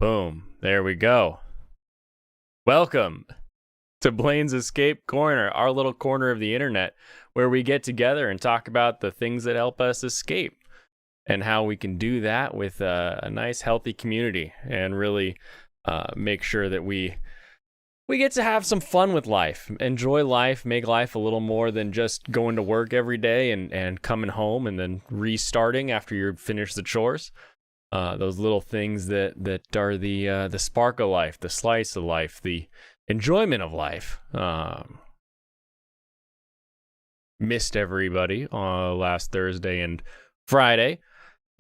Boom. There we go. Welcome to Blaine's Escape Corner, our little corner of the internet where we get together and talk about the things that help us escape and how we can do that with a nice, healthy community and really make sure that we get to have some fun with life, enjoy life, make life a little more than just going to work every day and coming home and then restarting after you've finished the chores. Those little things that are the spark of life, the slice of life, the enjoyment of life. Missed everybody last Thursday and Friday.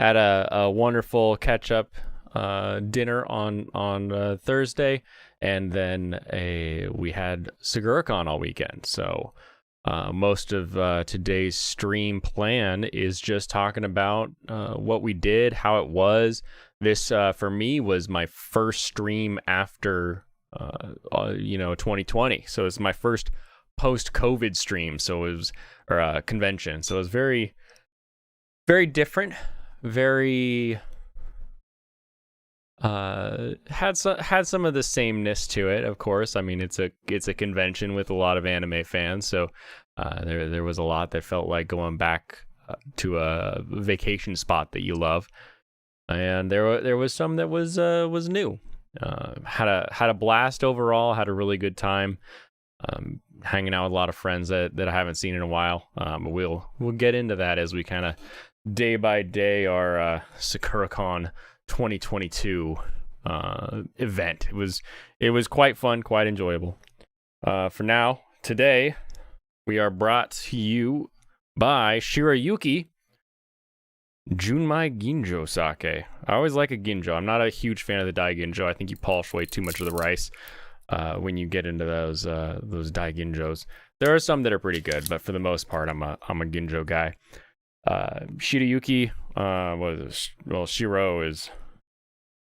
Had a wonderful catch-up dinner on Thursday, and then we had Sakura-Con all weekend. So most of today's stream plan is just talking about what we did, how it was. This, for me, was my first stream after, 2020. So it's my first post-COVID stream. So it was, or convention. So it was very, very different. Very had some of the sameness to it, of course. I mean, it's a convention with a lot of anime fans, so there was a lot that felt like going back to a vacation spot that you love, and there was some that was new. Had a blast overall. Had a really good time. Hanging out with a lot of friends that I haven't seen in a while. We'll get into that as we kind of day by day our Sakura-Con 2022 event. It was quite fun, quite enjoyable. For now, today we are brought to you by Shirayuki Junmai Ginjo Sake. I always like a ginjo. I'm not a huge fan of the dai ginjo. I think you polish way too much of the rice when you get into those dai ginjos. There are some that are pretty good, but for the most part, I'm a ginjo guy. Shirayuki,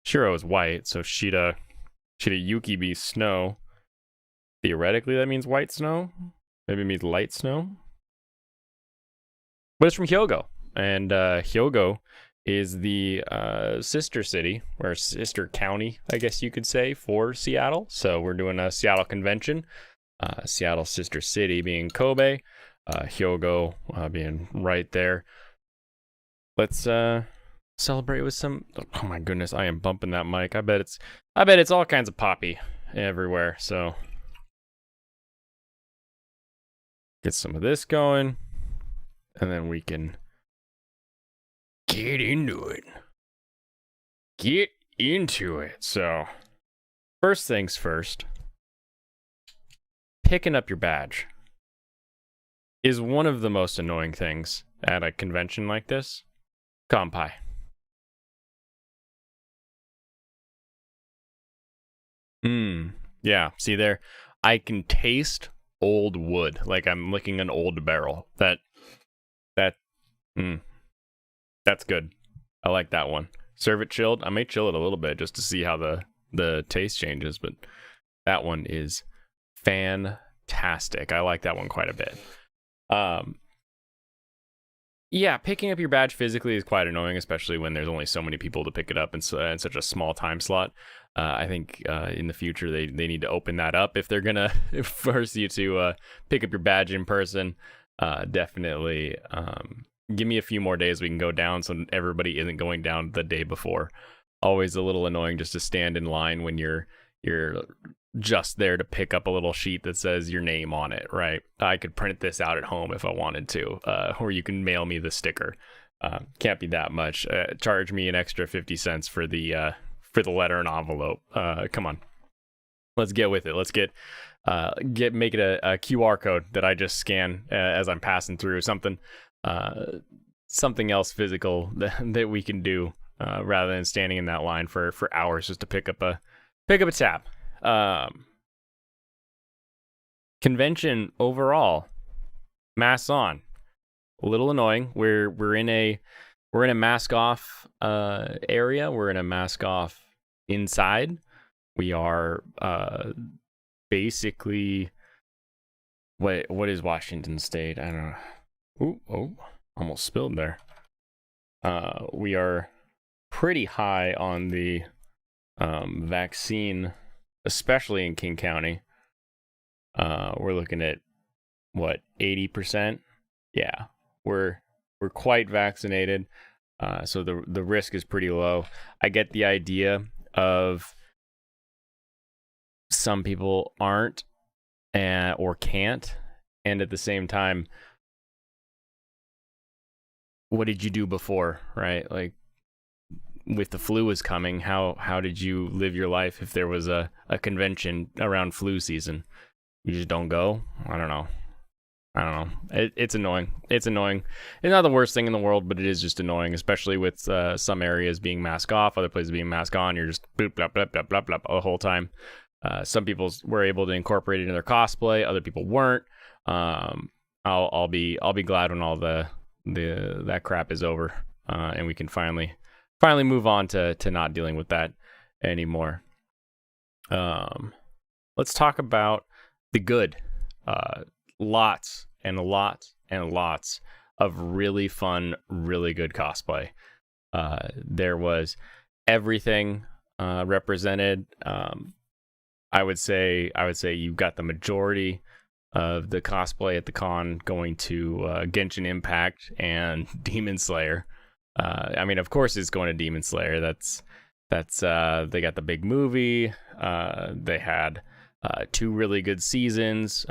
Shiro is white, so Shirayuki be snow. Theoretically, that means white snow. Maybe it means light snow. But it's from Hyogo, and Hyogo is the sister city, or sister county, I guess you could say, for Seattle. So we're doing a Seattle convention. Seattle's sister city being Kobe. Hyogo being right there. Let's celebrate with some. Oh my goodness, I am bumping that mic. I bet it's all kinds of poppy everywhere. So get some of this going, and then we can get into it. So first things first, picking up your badge is one of the most annoying things at a convention like this. Kanpai. Yeah, see there? I can taste old wood, like I'm licking an old barrel. That's good. I like that one. Serve it chilled. I may chill it a little bit just to see how the taste changes, but that one is fantastic. I like that one quite a bit. Yeah, picking up your badge physically is quite annoying, especially when there's only so many people to pick it up in such a small time slot. I think in the future they need to open that up if they're gonna force you to pick up your badge in person. Definitely give me a few more days we can go down so everybody isn't going down the day before. Always a little annoying just to stand in line when you're just there to pick up a little sheet that says your name on it, right? I could print this out at home if I wanted to, or you can mail me the sticker. Can't be that much. Charge me an extra 50 cents for the letter and envelope. Come on, let's get with it. Let's make it a QR code that I just scan as I'm passing through. Something else physical that we can do rather than standing in that line for hours just to pick up a tab. Convention overall, masks on, a little annoying. We're in a mask off area. We're in a mask off inside. We are basically what is Washington State? I don't know. Oh, almost spilled there. We are pretty high on the vaccine, especially in King County. We're looking at what, 80%? Yeah, we're quite vaccinated, so the risk is pretty low. I get the idea of some people aren't or can't, and at the same time, what did you do before, right? Like, with the flu is coming, how did you live your life if there was a convention around flu season? You just don't go? I don't know. It's annoying. It's annoying. It's not the worst thing in the world, but it is just annoying, especially with some areas being mask off, other places being mask on. You're just boop, blah, blah, blah, blah, blah, the whole time. Some people were able to incorporate it into their cosplay. Other people weren't. I'll be glad when all that crap is over, and we can finally move on to not dealing with that anymore. Let's talk about the good. Lots and lots and lots of really fun, really good cosplay. There was everything represented. I would say you got the majority of the cosplay at the con going to Genshin Impact and Demon Slayer. I mean, of course, it's going to Demon Slayer. That's they got the big movie. They had 2 really good seasons.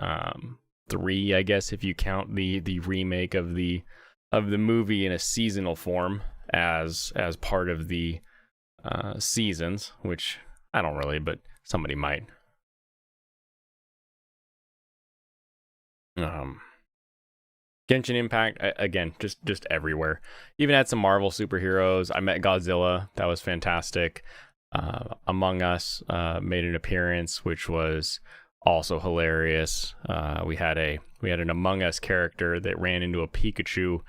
3, I guess, if you count the remake of the movie in a seasonal form as part of the seasons, which I don't really, but somebody might. Genshin Impact, again, just everywhere. Even had some Marvel superheroes. I met Godzilla. That was fantastic. Among Us made an appearance, which was also hilarious. We had an Among Us character that ran into a Pikachu,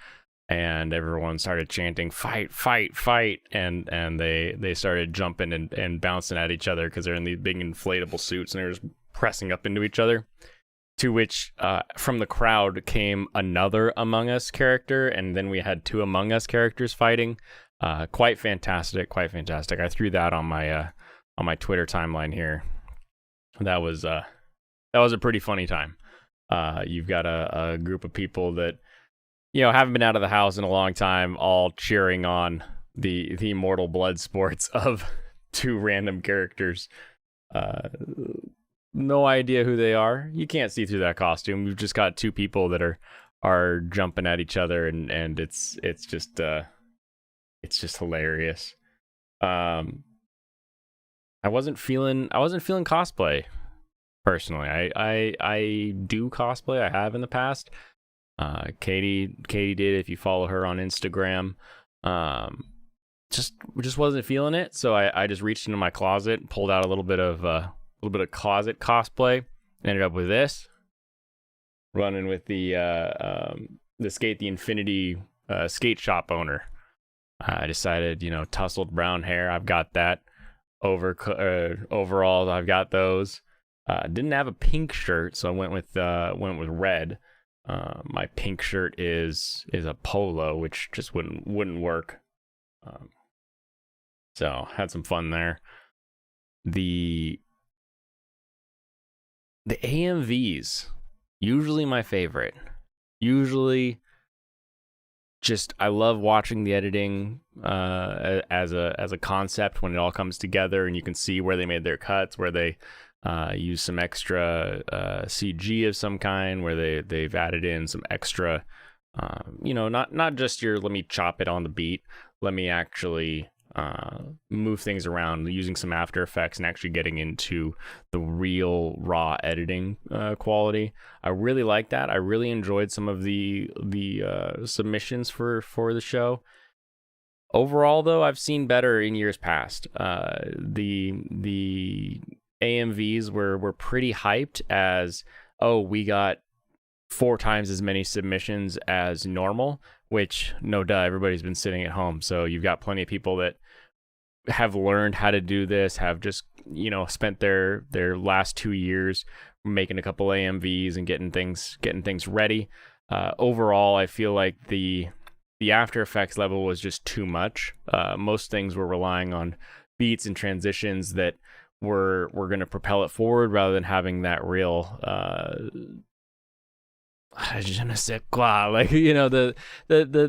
and everyone started chanting "fight, fight, fight!" and they started jumping and bouncing at each other because they're in these big inflatable suits and they're just pressing up into each other. To which, from the crowd came another Among Us character, and then we had 2 Among Us characters fighting. Quite fantastic, quite fantastic. I threw that on my Twitter timeline here. That was a pretty funny time. You've got a group of people that, haven't been out of the house in a long time, all cheering on the immortal blood sports of 2 random characters. No idea who they are. You can't see through that costume. We've just got 2 people that are jumping at each other, and it's just hilarious. I wasn't feeling cosplay personally. I do cosplay. I have in the past. Katie did, if you follow her on Instagram. Just wasn't feeling it, so I just reached into my closet, pulled out a little bit of closet cosplay, ended up with this, running with the Skate the Infinity skate shop owner. I decided, tousled brown hair, I've got that. Overalls, I've got those. Didn't have a pink shirt, so I went with red. My pink shirt is a polo, which just wouldn't work. So had some fun there. The AMVs, usually my favorite. Usually, just I love watching the editing as a concept when it all comes together, and you can see where they made their cuts, where they use some extra CG of some kind, where they've added in some extra, not just your let me chop it on the beat, let me actually move things around using some After Effects and actually getting into the real raw editing quality. I really like that. I really enjoyed some of the submissions for the show. Overall, though, I've seen better in years past. The AMVs were pretty hyped as, oh, we got 4 times as many submissions as normal, which, no duh, everybody's been sitting at home. So you've got plenty of people that have learned how to do this, have just, spent their last 2 years making a couple AMVs and getting things ready. Overall, I feel like the After Effects level was just too much. Most things were relying on beats and transitions that were going to propel it forward, rather than having that real je ne sais quoi, like, you know, the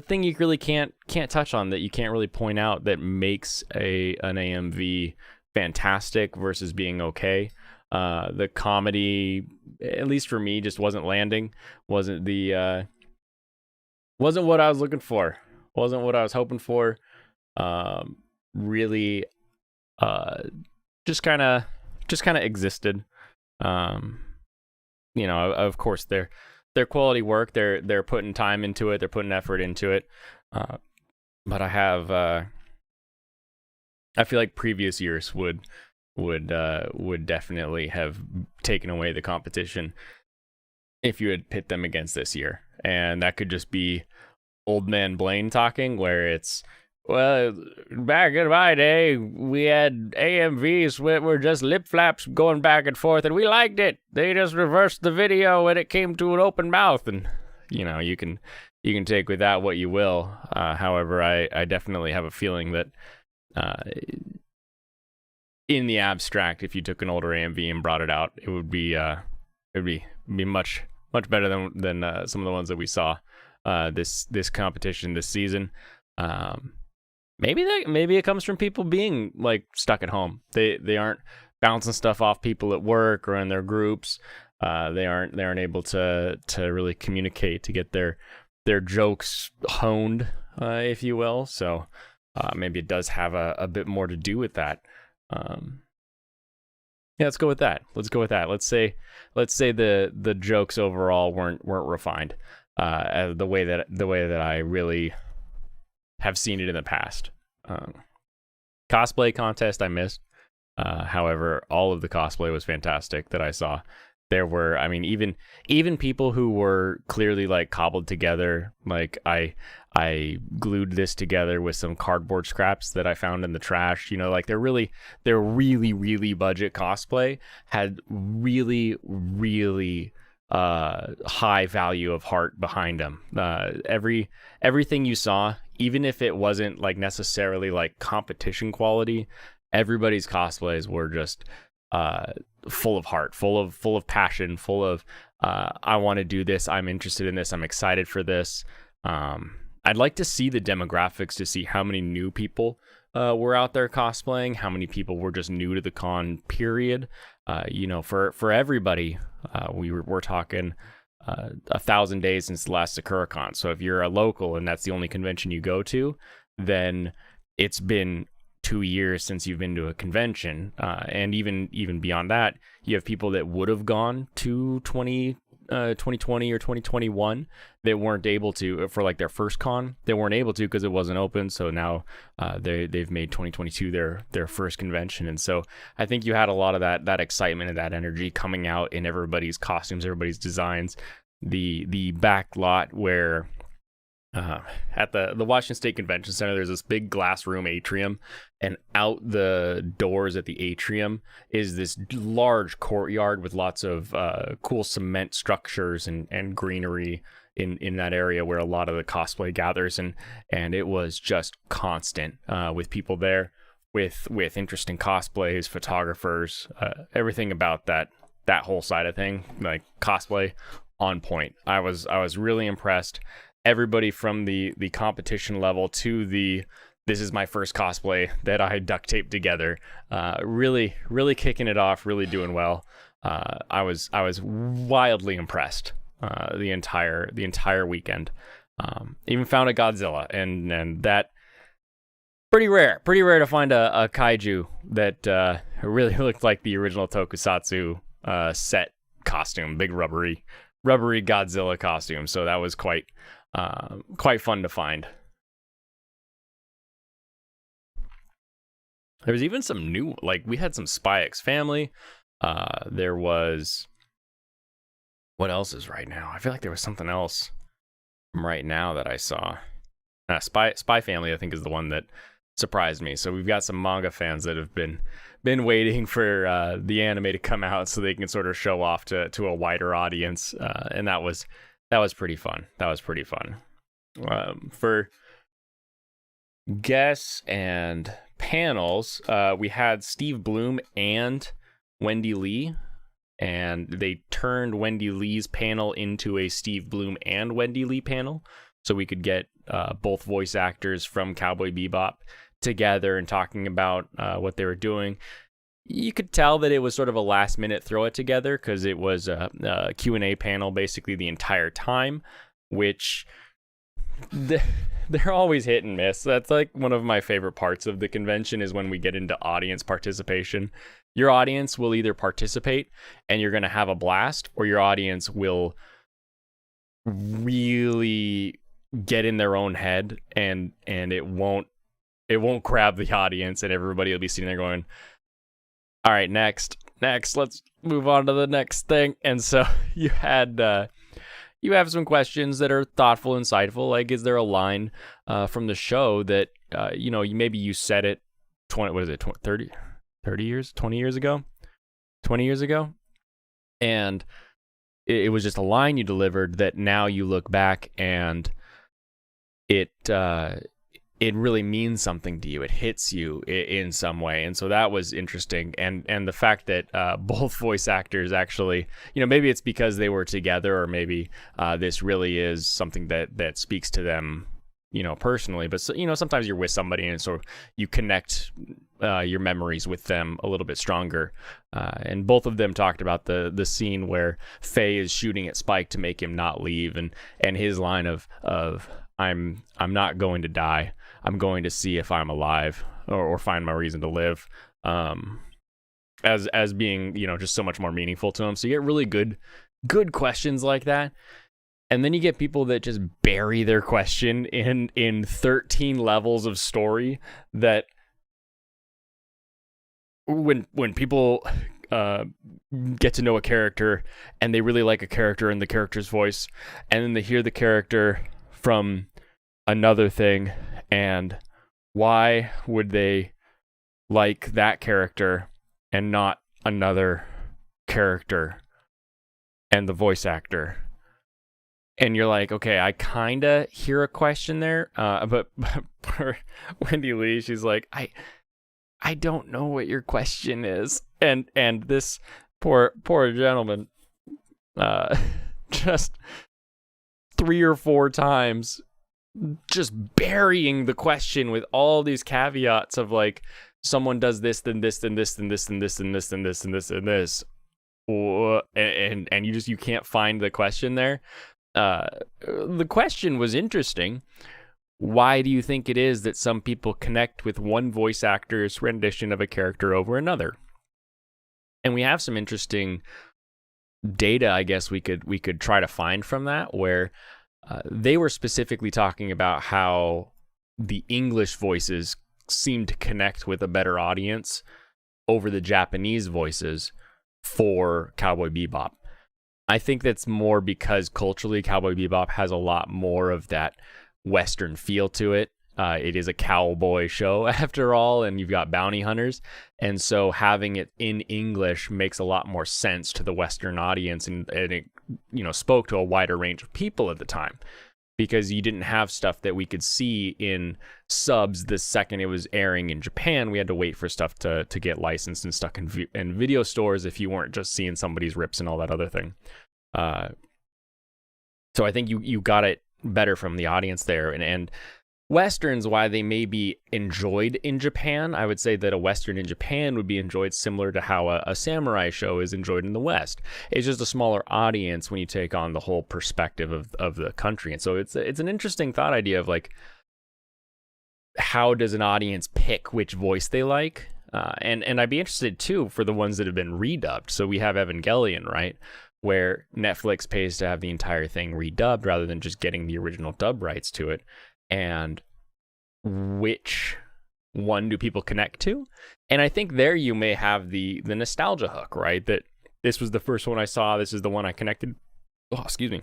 thing you really can't touch on, that you can't really point out, that makes an AMV fantastic versus being okay. The comedy, at least for me, just wasn't landing. Wasn't what I was looking for. Wasn't what I was hoping for. Really, just kind of existed. You know, of course, their quality work. They're putting time into it. They're putting effort into it. But I feel like previous years would definitely have taken away the competition if you had pit them against this year. And that could just be old man Blaine talking, where it's, well, back in my day, we had AMVs that were just lip flaps going back and forth, and we liked it. They just reversed the video when it came to an open mouth. And, you know, you can take with that what you will. However, I definitely have a feeling that in the abstract, if you took an older AMV and brought it out, it would be much better than some of the ones that we saw this competition this season. Maybe it comes from people being like stuck at home. They aren't bouncing stuff off people at work or in their groups. They aren't able to really communicate, to get their jokes honed, if you will. So maybe it does have a bit more to do with that. Yeah, let's go with that. Let's say the jokes overall weren't refined the way that I really have seen it in the past. Cosplay contest I missed. However, all of the cosplay was fantastic that I saw. There were, I mean, even people who were clearly like cobbled together. Like I glued this together with some cardboard scraps that I found in the trash. You know, like they're really budget cosplay, had really high value of heart behind them. Everything you saw, even if it wasn't like necessarily like competition quality, everybody's cosplays were just full of heart, full of passion, full of I want to do this, I'm interested in this, I'm excited for this. I'd like to see the demographics to see how many new people were out there cosplaying, how many people were just new to the con period. You know, for everybody, we're talking 1,000 days since the last Sakura-Con. So if you're a local and that's the only convention you go to, then it's been 2 years since you've been to a convention. And even beyond that, you have people that would have gone to 2020 or 2021 that weren't able to for like their first con. They weren't able to because it wasn't open. So now they've made 2022 their first convention. And so I think you had a lot of that excitement and that energy coming out in everybody's costumes, everybody's designs. The back lot where at the Washington State Convention Center, there's this big glass room atrium, and out the doors at the atrium is this large courtyard with lots of cool cement structures and greenery in that area where a lot of the cosplay gathers, and it was just constant with people there with interesting cosplays, photographers, everything about that whole side of thing, like cosplay on point. I was really impressed. Everybody from the competition level to this is my first cosplay that I duct taped together, really kicking it off, really doing well. I was wildly impressed the entire weekend. Even found a Godzilla, and that pretty rare to find a kaiju that really looked like the original Tokusatsu set costume, big rubbery Godzilla costume. So that was quite fun to find. There was even some new, like we had some Spy X Family. There was, what else is right now? I feel like there was something else from right now that I saw. Spy Family, I think, is the one that surprised me. So we've got some manga fans that have been waiting for the anime to come out so they can sort of show off to a wider audience, and that was pretty fun. For guess and panels, we had Steve Bloom and Wendy Lee, and they turned Wendy Lee's panel into a Steve Bloom and Wendy Lee panel, so we could get both voice actors from Cowboy Bebop together and talking about what they were doing. You could tell that it was sort of a last minute throw it together, because it was a Q&A panel basically the entire time, which they're always hit and miss. That's like one of my favorite parts of the convention, is when we get into audience participation. Your audience will either participate and you're going to have a blast, or your audience will really get in their own head, and it won't grab the audience, and everybody will be sitting there going, all right, next, let's move on to the next thing. And so you have some questions that are thoughtful, insightful. Like, is there a line from the show that maybe you said it 20 years ago, and it was just a line you delivered that now you look back and it really means something to you. It hits you in some way. And so that was interesting. And the fact that both voice actors actually, maybe it's because they were together, or maybe this really is something that speaks to them, personally. But, sometimes you're with somebody and so you connect your memories with them a little bit stronger. And both of them talked about the scene where Faye is shooting at Spike to make him not leave. And his line of I'm not going to die. I'm going to see if I'm alive, or find my reason to live, as being, just so much more meaningful to him. So you get really good questions like that. And then you get people that just bury their question in 13 levels of story, that when people get to know a character and they really like a character and the character's voice, and then they hear the character from another thing, and why would they like that character and not another character and the voice actor? And you're like, okay, I kind of hear a question there, but for Wendy Lee, she's like, I don't know what your question is, and this poor gentleman, just 3 or 4 times, just burying the question with all these caveats of like, someone does this, then this, then this, then this, then this, and this, and this, and this, and this, and you can't find the question there. The question was interesting. Why do you think it is that some people connect with one voice actor's rendition of a character over another? And we have some interesting data, I guess we could try to find from that, where they were specifically talking about how the English voices seem to connect with a better audience over the Japanese voices for Cowboy Bebop. I think that's more because culturally Cowboy Bebop has a lot more of that Western feel to it. It is a cowboy show after all, and you've got bounty hunters. And so having it in English makes a lot more sense to the Western audience, and it, spoke to a wider range of people at the time, because you didn't have stuff that we could see in subs the second it was airing in Japan. We had to wait for stuff to get licensed and stuck in video stores if you weren't just seeing somebody's rips and all that other thing. So I think you got it better from the audience there. And Westerns, why they may be enjoyed in Japan, I would say that a Western in Japan would be enjoyed similar to how a samurai show is enjoyed in the West. It's just a smaller audience when you take on the whole perspective of the country. And so it's an interesting thought idea of like, how does an audience pick which voice they like? And I'd be interested too for the ones that have been redubbed. So we have Evangelion, right? Where Netflix pays to have the entire thing redubbed rather than just getting the original dub rights to it. And which one do people connect to? And I think there you may have the nostalgia hook, right? That this was the first one I saw. This is the one I connected. Oh, excuse me.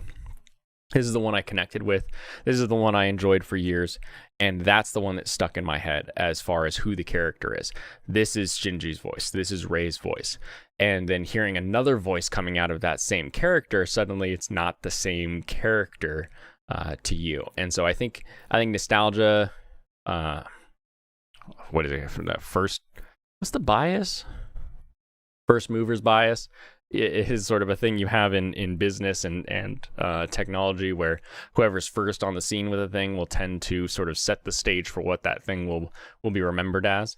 This is the one I connected with. This is the one I enjoyed for years. And that's the one that stuck in my head as far as who the character is. This is Shinji's voice. This is Rei's voice. And then hearing another voice coming out of that same character, suddenly it's not the same character to you. And so I think nostalgia, what is it from that first? What's the bias? First movers bias. It is sort of a thing you have in business and technology, where whoever's first on the scene with a thing will tend to sort of set the stage for what that thing will be remembered as.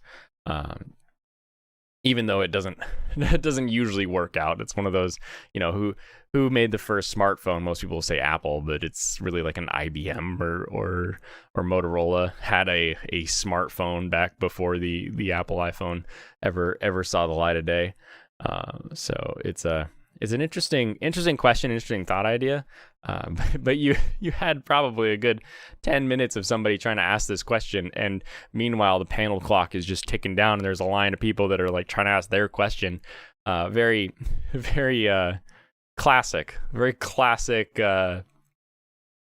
Even though it doesn't usually work out. It's one of those, who made the first smartphone. Most people will say Apple, but it's really like an IBM or Motorola had a smartphone back before the Apple iPhone ever saw the light of day. So it's an interesting question, interesting thought idea. But you had probably a good 10 minutes of somebody trying to ask this question, and meanwhile the panel clock is just ticking down, and there's a line of people that are like trying to ask their question. Very classic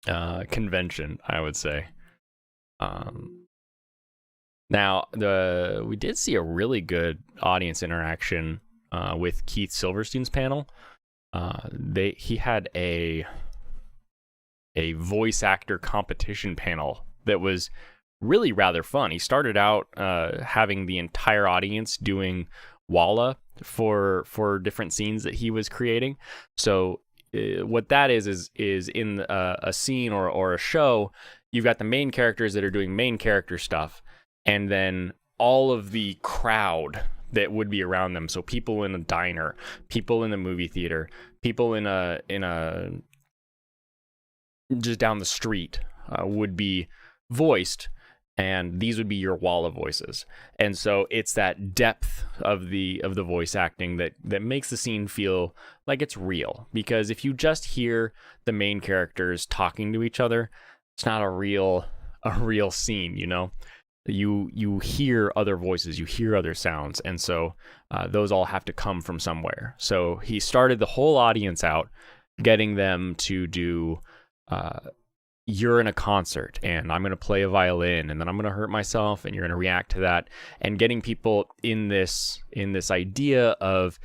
convention, I would say. Now we did see a really good audience interaction with Keith Silverstein's panel. He had a voice actor competition panel that was really rather fun. He started out having the entire audience doing Walla for different scenes that he was creating. So what that is in a scene or a show, you've got the main characters that are doing main character stuff, and then all of the crowd that would be around them. So people in a diner, people in the movie theater, people in a just down the street would be voiced, and these would be your Walla voices. And so it's that depth of the voice acting that makes the scene feel like it's real. Because if you just hear the main characters talking to each other, it's not a real scene, You hear other voices, you hear other sounds, and so those all have to come from somewhere. So he started the whole audience out, getting them to do, you're in a concert, and I'm going to play a violin, and then I'm going to hurt myself, and you're going to react to that, and getting people in this idea of,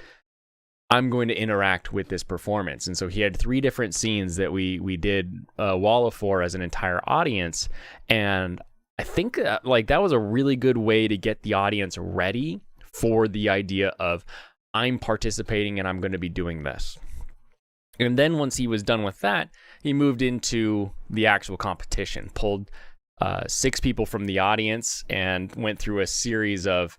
I'm going to interact with this performance. And so he had 3 different scenes that we did Walla for as an entire audience, and I think that was a really good way to get the audience ready for the idea of, I'm participating and I'm going to be doing this. And then once he was done with that, he moved into the actual competition, pulled 6 people from the audience and went through a series of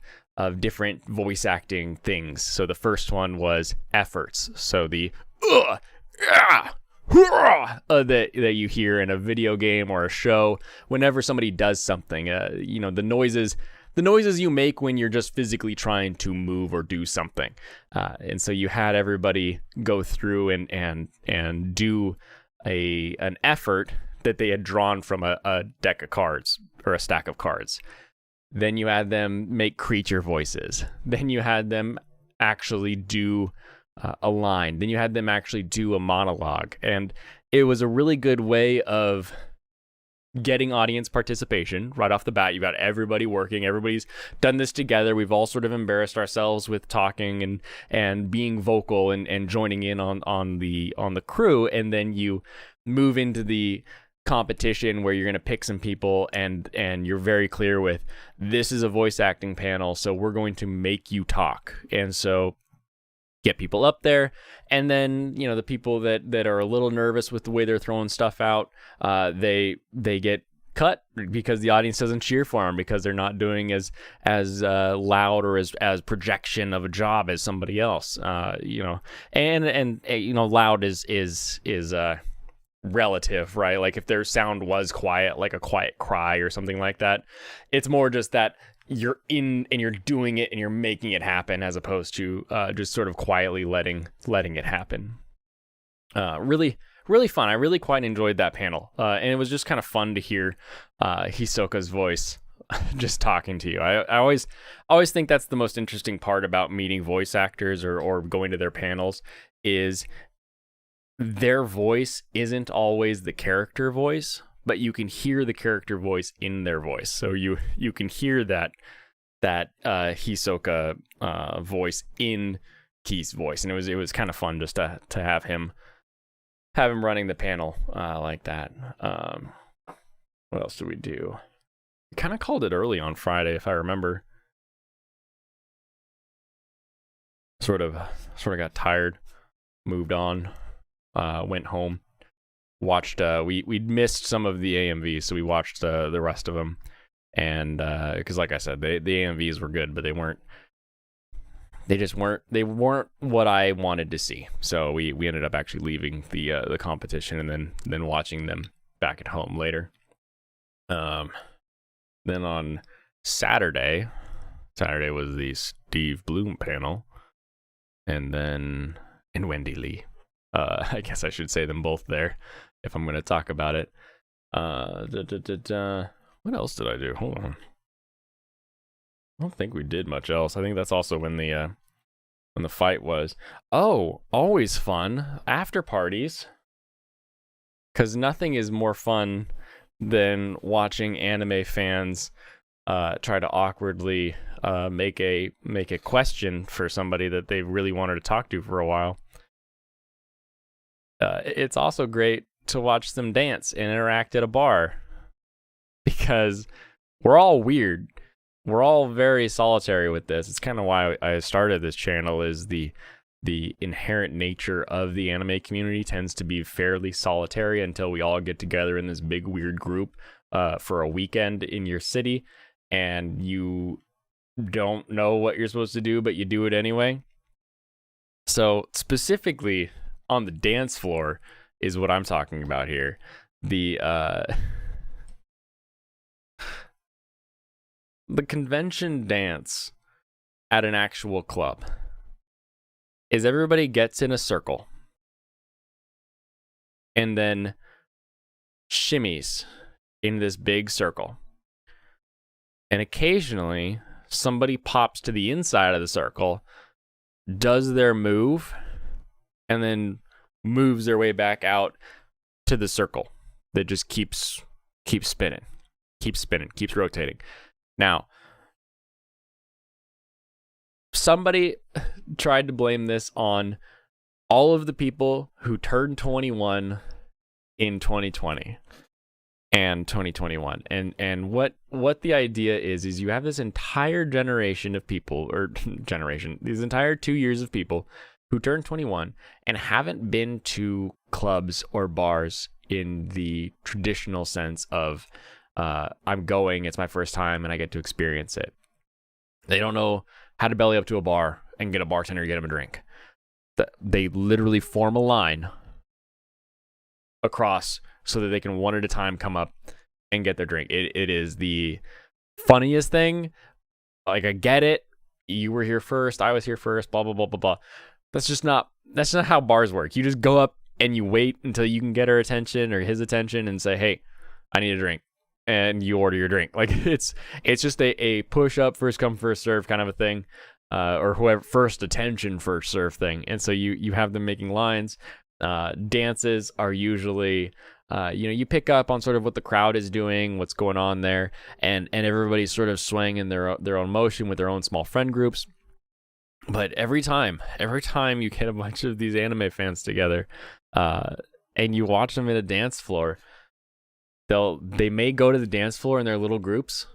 different voice acting things. So the first one was efforts. So the that you hear in a video game or a show whenever somebody does something, the noises you make when you're just physically trying to move or do something. And so you had everybody go through and do an effort that they had drawn from a deck of cards or a stack of cards. Then you had them make creature voices. Then you had them actually do a line. Then you had them actually do a monologue. And it was a really good way of getting audience participation right off the bat. You got everybody working. Everybody's done this together. We've all sort of embarrassed ourselves with talking and being vocal and joining in on the crew. And then you move into the competition where you're going to pick some people and you're very clear with, this is a voice acting panel, so we're going to make you talk. And so get people up there, and then the people that are a little nervous with the way they're throwing stuff out, they get cut because the audience doesn't cheer for them, because they're not doing as loud or as projection of a job as somebody else. And loud is relative, right? Like if their sound was quiet, like a quiet cry or something like that, it's more just that you're in and you're doing it and you're making it happen, as opposed to just sort of quietly letting it happen. Really fun. I really quite enjoyed that panel, and it was just kind of fun to hear Hisoka's voice just talking to you. I always think that's the most interesting part about meeting voice actors or going to their panels, is their voice isn't always the character voice, but you can hear the character voice in their voice. So you can hear that Hisoka voice in Keith's voice, and it was kind of fun just to have him running the panel like that. What else do we do? Kind of called it early on Friday, if I remember. Sort of got tired, moved on, went home, watched. We'd missed some of the AMVs, so we watched the rest of them. And because, like I said, the AMVs were good, but they weren't. They weren't what I wanted to see. So we ended up actually leaving the competition and then watching them back at home later. Then on Saturday was the Steve Bloom panel, and then Wendy Lee. I guess I should say them both there if I'm going to talk about it. What else did I do? Hold on. I don't think we did much else. I think that's also when the fight was. Oh, always fun. After parties. Because nothing is more fun than watching anime fans try to awkwardly make a question for somebody that they really wanted to talk to for a while. It's also great to watch them dance and interact at a bar, because we're all weird. We're all very solitary with this. It's kind of why I started this channel, is the inherent nature of the anime community tends to be fairly solitary until we all get together in this big weird group for a weekend in your city, and you don't know what you're supposed to do, but you do it anyway. So specifically on the dance floor is what I'm talking about here. The convention dance at an actual club is everybody gets in a circle and then shimmies in this big circle. And occasionally somebody pops to the inside of the circle, does their move, and then moves their way back out to the circle that just keeps spinning, keeps rotating. Now, somebody tried to blame this on all of the people who turned 21 in 2020 and 2021. And what the idea is you have this entire generation of people, or these entire 2 years of people who turned 21 and haven't been to clubs or bars in the traditional sense of I'm going, it's my first time, and I get to experience it. They don't know how to belly up to a bar and get a bartender to get them a drink. They literally form a line across so that they can one at a time come up and get their drink. It is the funniest thing. Like, I get it. You were here first. I was here first. Blah, blah, blah, blah, blah. That's not how bars work. You just go up and you wait until you can get her attention or his attention and say, hey, I need a drink. And you order your drink. Like, it's just a push up, first come, first serve kind of a thing, or whoever first attention, first serve thing. And so you have them making lines. Dances are usually, you pick up on sort of what the crowd is doing, what's going on there, and everybody's sort of swaying in their own motion with their own small friend groups. But every time you get a bunch of these anime fans together, and you watch them in a dance floor, they may go to the dance floor in their little groups,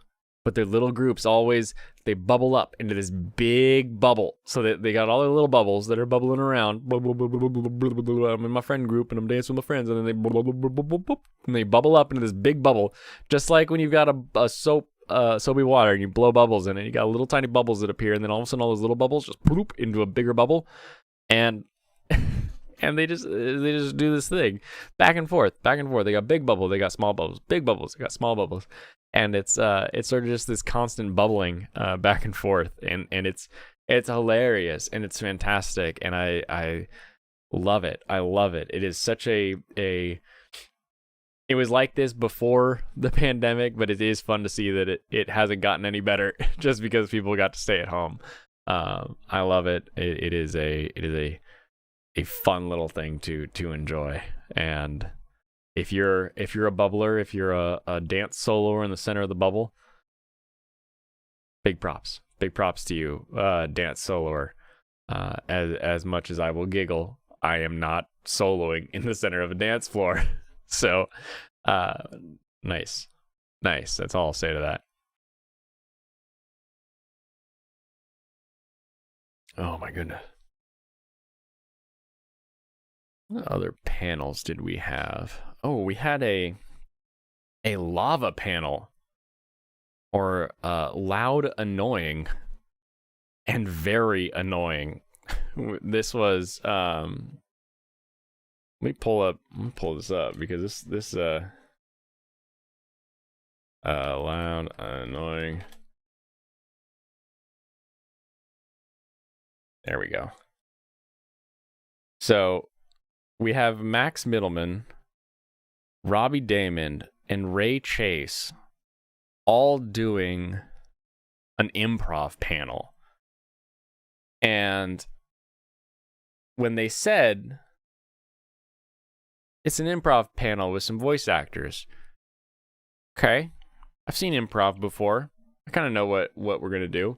but their little groups always, they bubble up into this big bubble. So that they got all their little bubbles that are bubbling around. I'm in my friend group and I'm dancing with my friends, and then they bubble up into this big bubble, just like when you've got a soapy water and you blow bubbles in it. You got little tiny bubbles that appear, and then all of a sudden all those little bubbles just poop into a bigger bubble, and they just do this thing back and forth. They got big bubble, they got small bubbles, big bubbles, they got small bubbles, and it's sort of just this constant bubbling back and forth, and it's hilarious and it's fantastic, and I love it. It is such a it was like this before the pandemic, but it is fun to see that it hasn't gotten any better just because people got to stay at home. I love it. It is a fun little thing to enjoy. And if you're a bubbler, if you're a dance soloer in the center of the bubble, big props to you, dance soloer. As much as I will giggle, I am not soloing in the center of a dance floor. So nice. Nice. That's all I'll say to that. Oh my goodness. What other panels did we have? Oh, we had a lava panel, or loud, annoying, and very annoying. This was let me pull this up, because this loud, annoying. There we go. So we have Max Middleman, Robbie Damon, and Ray Chase all doing an improv panel. And when they said it's an improv panel with some voice actors, okay, I've seen improv before. I kind of know what we're going to do.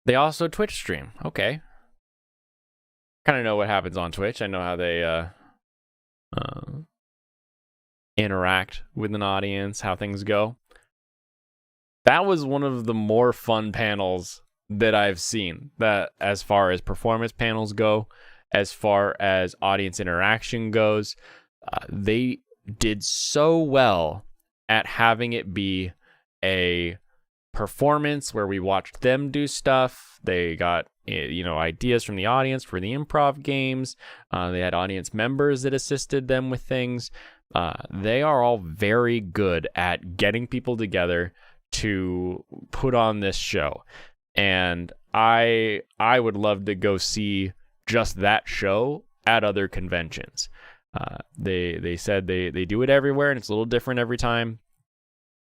They also Twitch stream. Okay. Kind of know what happens on Twitch. I know how they interact with an audience, how things go. That was one of the more fun panels that I've seen, that as far as performance panels go, as far as audience interaction goes. They did so well at having it be a performance where we watched them do stuff. They got ideas from the audience for the improv games. They had audience members that assisted them with things. They are all very good at getting people together to put on this show, and I would love to go see just that show at other conventions. They said they do it everywhere, and it's a little different every time.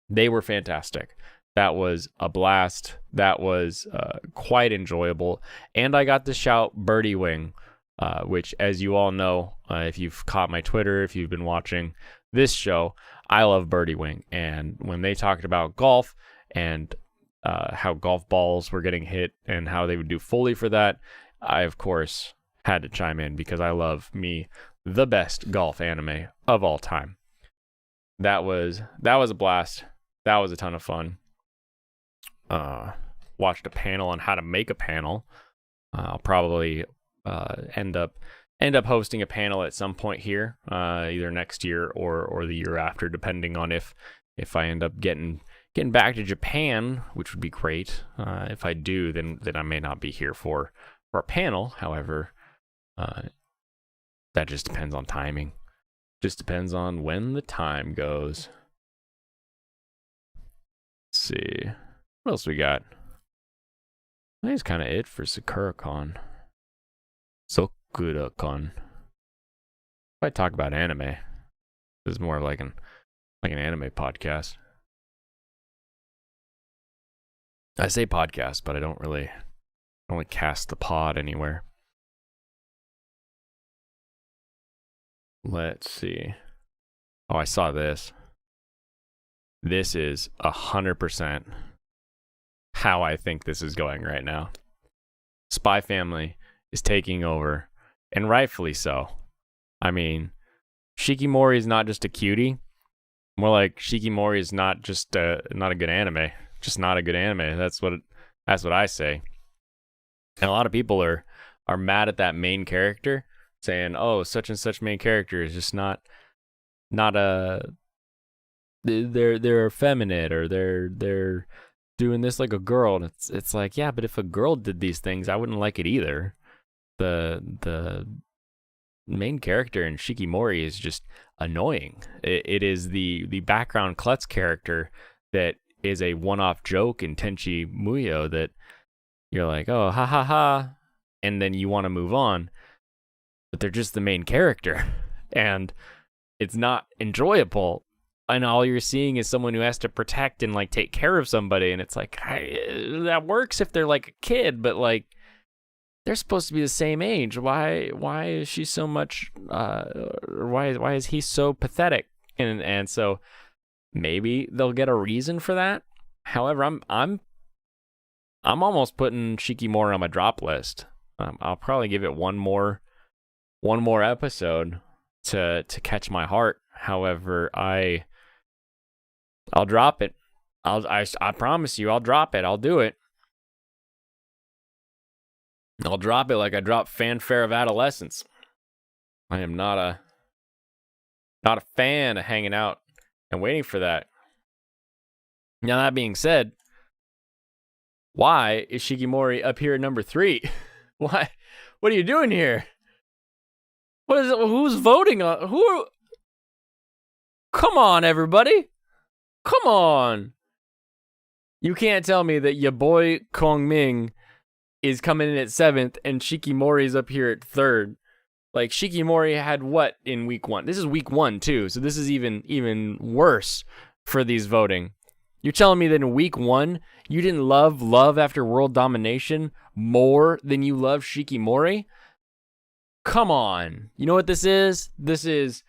They were fantastic. That was a blast. That was quite enjoyable. And I got to shout Birdie Wing, which, as you all know, if you've caught my Twitter, if you've been watching this show, I love Birdie Wing. And when they talked about golf and how golf balls were getting hit and how they would do Foley for that, I, of course, had to chime in, because I love me the best golf anime of all time. That was a blast. That was a ton of fun. Watched a panel on how to make a panel. I'll probably end up hosting a panel at some point here, either next year or the year after, depending on if I end up getting back to Japan, which would be great. If I do, then I may not be here for a panel. However, that just depends on timing. Just depends on when the time goes. Let's see. What else we got? I think it's kind of it for Sakura-Con. Sakura-Con. If I talk about anime, this is more like an anime podcast. I say podcast, but I don't really cast the pod anywhere. Let's see. Oh, I saw this. This is 100% how I think this is going right now. Spy Family is taking over, and rightfully so. I mean, Shikimori is not just a cutie. More like Shikimori is not just not a good anime. Just not a good anime. That's what I say. And a lot of people are mad at that main character, saying, "Oh, such and such main character is just not a they're effeminate, or they're doing this like a girl." And it's like, yeah, but if a girl did these things, I wouldn't like it either. The main character in Shikimori is just annoying. It is the background klutz character that is a one-off joke in Tenchi Muyo that you're like, oh, ha ha ha, and then you want to move on, but they're just the main character, and it's not enjoyable. And all you're seeing is someone who has to protect and like take care of somebody, and it's like, that works if they're like a kid, but like they're supposed to be the same age. Why is she so much? Why is he so pathetic? And so maybe they'll get a reason for that. However, I'm almost putting Shikimori on my drop list. I'll probably give it one more episode to catch my heart. However, I I'll drop it. I promise you, I'll drop it. I'll do it. I'll drop it like I dropped Fanfare of Adolescence. I am not a fan of hanging out and waiting for that. Now, that being said, why is Shikimori up here at number 3? Why? What are you doing here? What is it? Who's voting on? Who? Come on, everybody. Come on. You can't tell me that your boy Kongming is coming in at 7th and Shikimori's up here at 3rd. Like, Shikimori had what in week 1? This is week 1 too, so this is even worse for these voting. You're telling me that in week 1 you didn't love After World Domination more than you love Shikimori? Come on. You know what this is? This is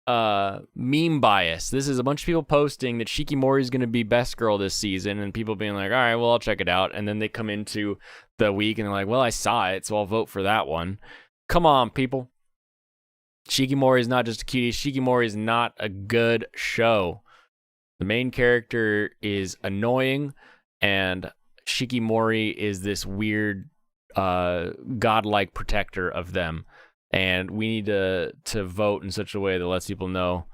meme bias. This is a bunch of people posting that Shikimori is going to be best girl this season, and people being like, all right, well, I'll check it out. And then they come into the week and they're like, well, I saw it, so I'll vote for that one. Come on, people. Shikimori is not just a cutie. Shikimori is not a good show. The main character is annoying, and Shikimori is this weird godlike protector of them. And we need to vote in such a way that lets people know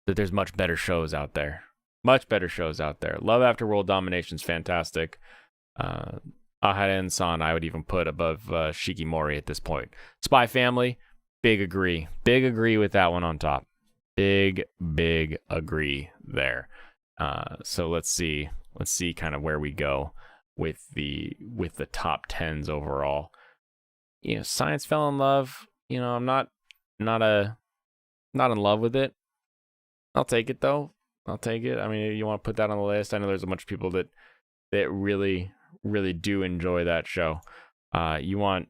that there's much better shows out there. Much better shows out there. Love After World Domination is fantastic. Aharen-san I would even put above Shikimori at this point. Spy Family, big agree. Big agree with that one on top. Big agree there. So let's see kind of where we go with the top 10s overall. You know, Science fell in love. You know, I'm not in love with it. I'll take it though. I'll take it. I mean, you want to put that on the list. I know there's a bunch of people that really do enjoy that show. You want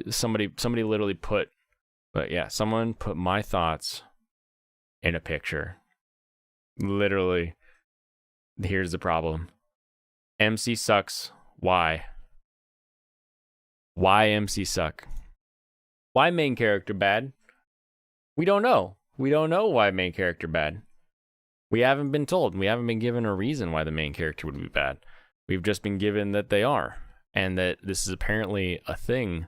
somebody literally put, but yeah, someone put my thoughts in a picture. Literally, here's the problem. MC sucks. Why? Why MC suck? Why main character bad? We don't know. We don't know why main character bad. We haven't been told. We haven't been given a reason why the main character would be bad. We've just been given that they are, and that this is apparently a thing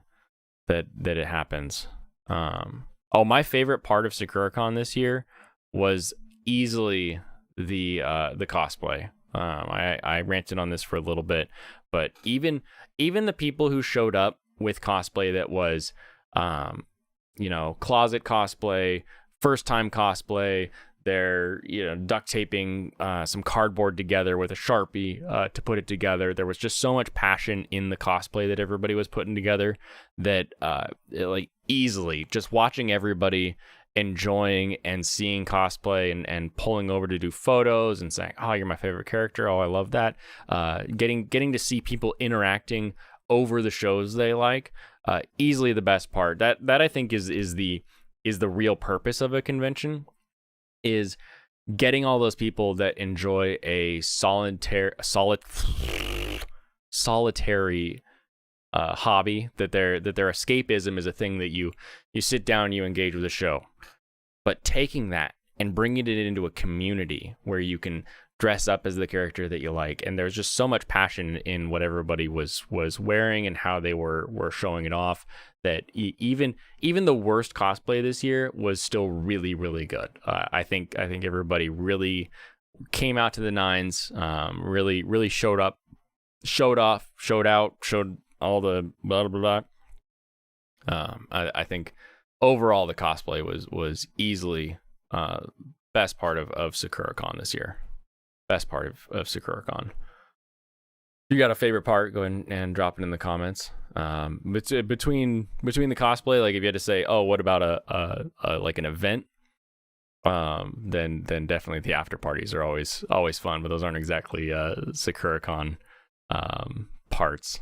that it happens. My favorite part of Sakura-Con this year was easily the cosplay. I ranted on this for a little bit, but even the people who showed up with cosplay that was closet cosplay, first time cosplay, they're duct taping some cardboard together with a Sharpie to put it together. There was just so much passion in the cosplay that everybody was putting together that easily just watching everybody enjoying and seeing cosplay and pulling over to do photos and saying, oh, you're my favorite character, oh, I love that, getting to see people interacting over the shows they like, easily the best part. That I think is the real purpose of a convention, is getting all those people that enjoy a solitary hobby, that their escapism is a thing that you sit down, you engage with a show, but taking that and bringing it into a community where you can dress up as the character that you like. And there's just so much passion in what everybody was wearing and how they were showing it off, that even the worst cosplay this year was still really good. I think everybody really came out to the nines, really showed up, showed off, showed out, showed all the blah blah blah. I think overall the cosplay was easily best part of Sakura-Con this year. Best part of Sakura-Con. If you got a favorite part, go ahead and drop it in the comments. Between the cosplay, like if you had to say, oh, what about a like an event, then definitely the after parties are always fun, but those aren't exactly Sakura-Con parts.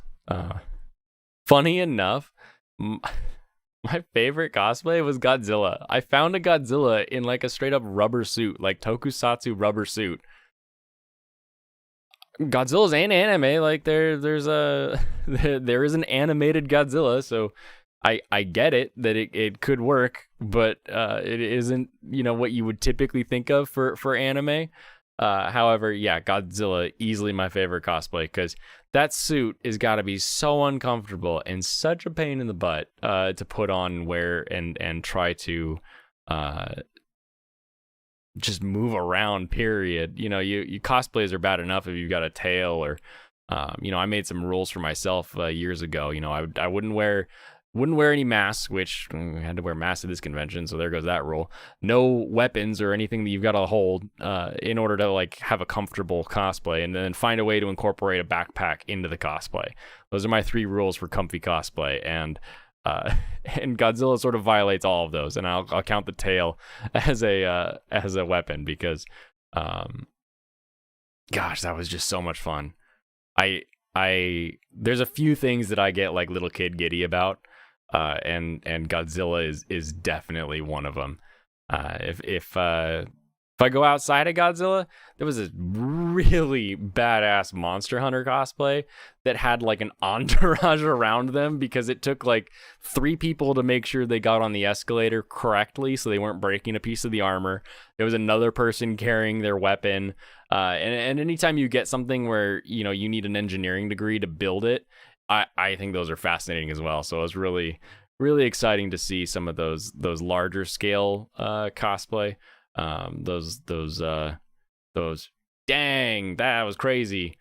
Funny enough, my favorite cosplay was Godzilla. I found a Godzilla in like a straight up rubber suit, like tokusatsu rubber suit. Godzilla's an anime, like there is an animated Godzilla, so I get it that it could work, but it isn't, what you would typically think of for anime. However, yeah, Godzilla, easily my favorite cosplay, because that suit has got to be so uncomfortable and such a pain in the butt to put on and wear and try to just move around, period. You cosplays are bad enough if you've got a tail or I made some rules for myself years ago. I wouldn't wear any masks, which I had to wear masks at this convention, so there goes that rule. No weapons or anything that you've got to hold in order to like have a comfortable cosplay, and then find a way to incorporate a backpack into the cosplay. Those are my 3 rules for comfy cosplay, and Godzilla sort of violates all of those, and I'll count the tail as a weapon because, gosh, that was just so much fun. There's a few things that I get like little kid giddy about, and Godzilla is definitely one of them. If I go outside of Godzilla, there was a really badass Monster Hunter cosplay that had like an entourage around them because it took like 3 people to make sure they got on the escalator correctly so they weren't breaking a piece of the armor. There was another person carrying their weapon. And anytime you get something where, you need an engineering degree to build it, I think those are fascinating as well. So it was really, really exciting to see some of those larger scale cosplay. Those dang, that was crazy.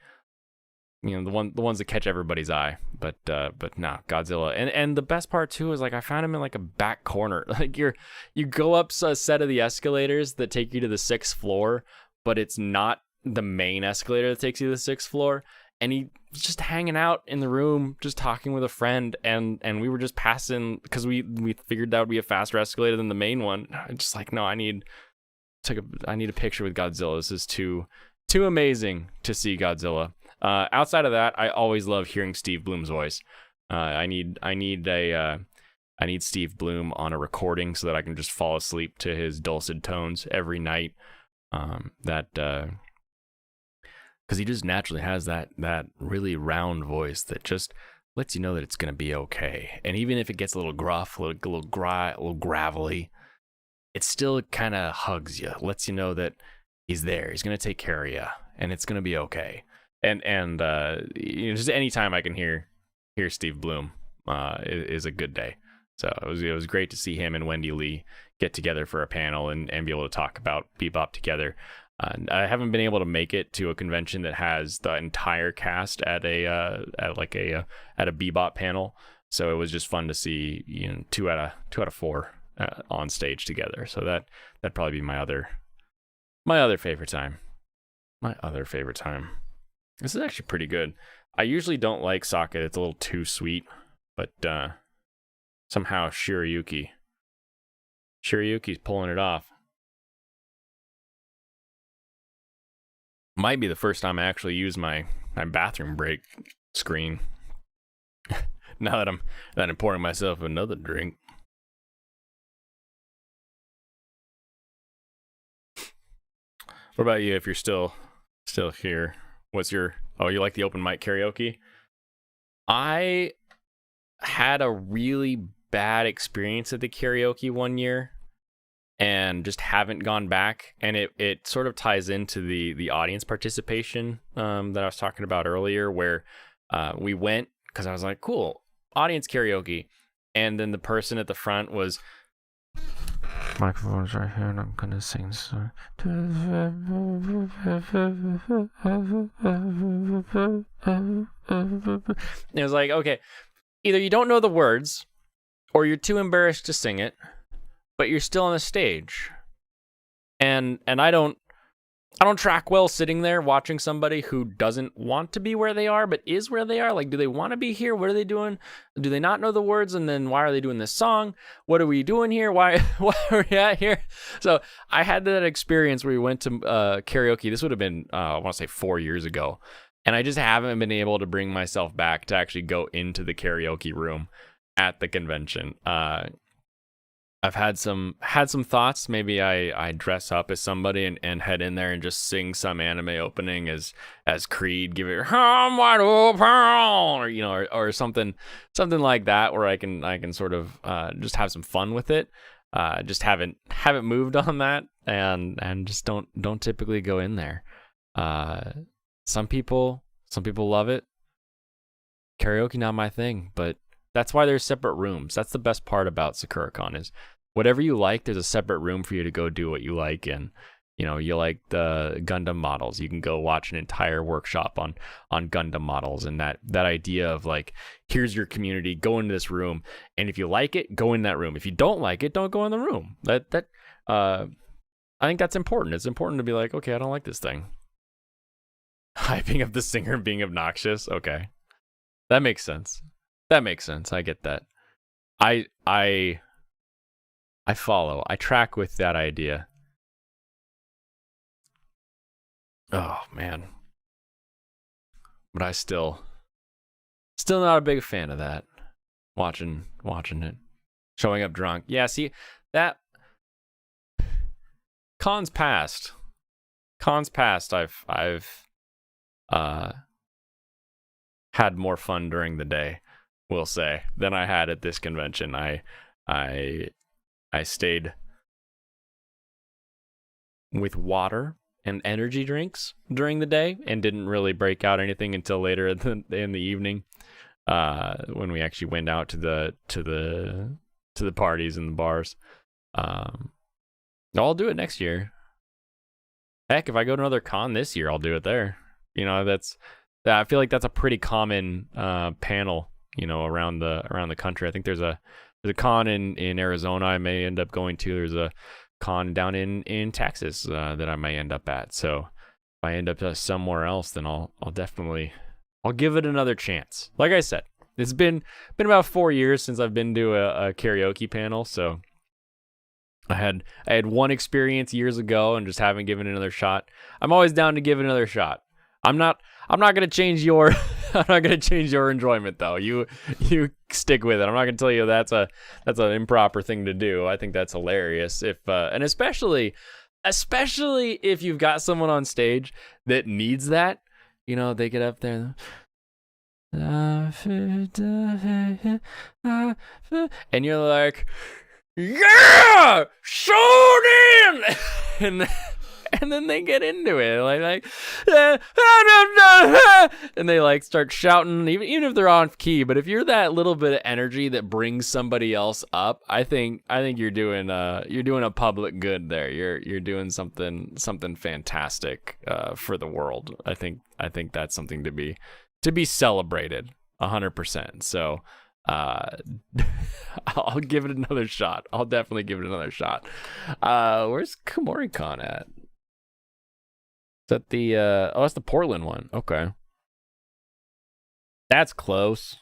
The ones that catch everybody's eye. But nah, Godzilla. And the best part too is like I found him in like a back corner. Like you go up a set of the escalators that take you to the 6th floor, but it's not the main escalator that takes you to the 6th floor. And he was just hanging out in the room, just talking with a friend, and we were just passing because we figured that would be a faster escalator than the main one. I'm just like, no, I need a picture with Godzilla. This is too amazing to see Godzilla. Outside of that, I always love hearing Steve Bloom's voice. I need Steve Bloom on a recording so that I can just fall asleep to his dulcet tones every night. Because he just naturally has that really round voice that just lets you know that it's gonna be okay. And even if it gets a little gruff, a little gravelly, it still kind of hugs you, lets you know that he's there. He's gonna take care of you, and it's gonna be okay. And just anytime I can hear Steve Bloom is a good day. So it was great to see him and Wendy Lee get together for a panel and be able to talk about Bebop together. I haven't been able to make it to a convention that has the entire cast at a Bebop panel, so it was just fun to see 2 out of 4 on stage together. So that'd probably be my other favorite time. My other favorite time. This is actually pretty good. I usually don't like sake; it's a little too sweet, but somehow Shirayuki's pulling it off. Might be the first time I actually use my bathroom break screen. now that I'm pouring myself another drink. What about you? If you're still here, what's your? Oh, you like the open mic karaoke? I had a really bad experience at the karaoke one year, and just haven't gone back, and it sort of ties into the audience participation that I was talking about earlier, where we went because I was like, cool, audience karaoke, and then the person at the front was, microphone's right here and I'm gonna sing so. It was like, okay, either you don't know the words or you're too embarrassed to sing it, but you're still on the stage. And I don't track well sitting there watching somebody who doesn't want to be where they are but is where they are. Like, do they want to be here? What are they doing? Do they not know the words? And then why are they doing this song? What are we doing here? Why are we at here? So I had that experience where we went to karaoke. This would have been I want to say 4 years ago, and I just haven't been able to bring myself back to actually go into the karaoke room at the convention. I've had some thoughts. Maybe I dress up as somebody and head in there and just sing some anime opening as Creed, give it "I'm wide open," or or something like that, where I can sort of just have some fun with it. Just haven't moved on that, and just don't typically go in there. Some people love it. Karaoke not my thing, but that's why there's separate rooms. That's the best part about Sakura-Con is whatever you like, there's a separate room for you to go do what you like. And you like the Gundam models, you can go watch an entire workshop on Gundam models. And that idea of like, here's your community, go into this room, and if you like it, go in that room. If you don't like it, don't go in the room. I think that's important. It's important to be like, okay, I don't like this thing. Hyping up the singer and being obnoxious. Okay, that makes sense. I get that. I follow. I track with that idea. Oh man. But I still not a big fan of that. Watching it. Showing up drunk. Yeah, see, that cons past. I've had more fun during the day, we'll say, than I had at this convention. I stayed with water and energy drinks during the day and didn't really break out anything until later in the evening, when we actually went out to the parties and the bars. I'll do it next year. Heck, if I go to another con this year, I'll do it there. I feel like that's a pretty common panel, around the country. I think there's a con in Arizona I may end up going to. There's a con down in Texas that I may end up at. So if I end up somewhere else, then I'll give it another chance. Like I said, it's been about 4 years since I've been to a karaoke panel. So I had one experience years ago and just haven't given it another shot. I'm always down to give it another shot. I'm not gonna change your enjoyment though. You stick with it. I'm not gonna tell you that's an improper thing to do. I think that's hilarious. And especially if you've got someone on stage that needs that, they get up there and you're like, yeah, shoot in. And then they get into it, like, and they like start shouting, even if they're on key. But if you're that little bit of energy that brings somebody else up, I think you're doing a public good there. You're doing something fantastic for the world. I think that's something to be celebrated 100%. So I'll give it another shot. I'll definitely give it another shot. Where's Komori-Con at? Is that the that's the Portland one. Okay. That's close.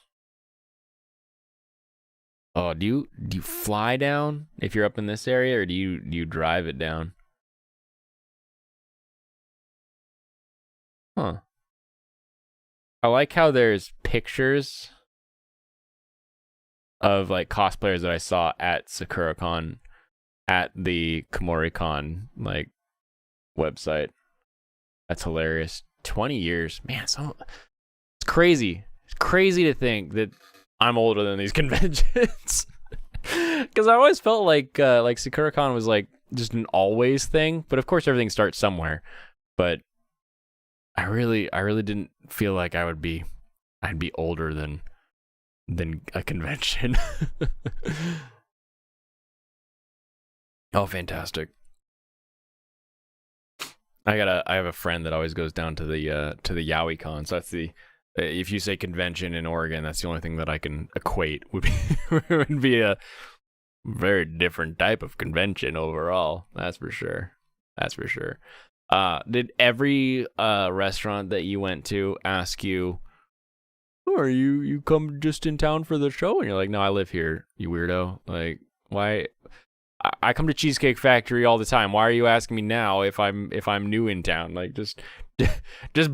Oh, do you fly down if you're up in this area, or do you drive it down? Huh. I like how there's pictures of like cosplayers that I saw at Sakura-Con at the Komori-Con like website. That's hilarious. 20 years. Man, it's crazy. It's crazy to think that I'm older than these conventions. Because I always felt like Sakura-Con was like just an always thing. But of course everything starts somewhere. But I really didn't feel like I'd be older than a convention. Oh, fantastic. I have a friend that always goes down to the YowieCon. So that's if you say convention in Oregon, that's the only thing that I can equate would be a very different type of convention overall. That's for sure. Did every restaurant that you went to ask you, "Oh, are you come just in town for the show?" And you're like, "No, I live here, you weirdo." Like, why? I come to Cheesecake Factory all the time. Why are you asking me now if I'm new in town? Like, just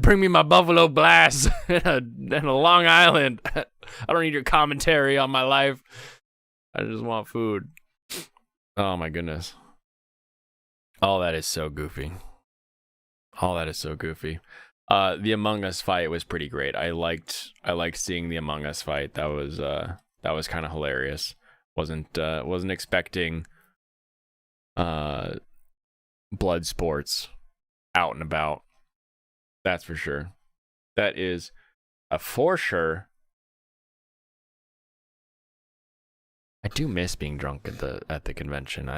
bring me my Buffalo Blast and a Long Island. I don't need your commentary on my life. I just want food. Oh my goodness. Oh, that is so goofy. Oh, that is so goofy. The Among Us fight was pretty great. I liked seeing the Among Us fight. That was kind of hilarious. Wasn't expecting blood sports out and about. That's for sure. That is a for sure. I do miss being drunk at the convention.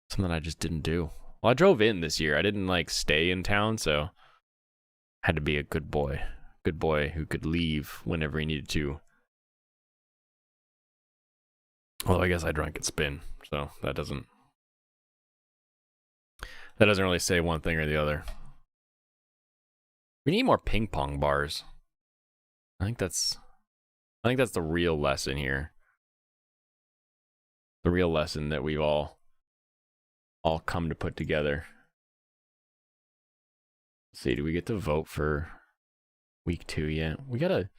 Something I just didn't do. Well, I drove in this year. I didn't like stay in town, so had to be a good boy. Good boy who could leave whenever he needed to. Well, I guess I drank at Spin, so that doesn't really say one thing or the other. We need more ping pong bars. I think that's the real lesson here. The real lesson that we've all come to put together. Let's see, do we get to vote for week 2 yet? We gotta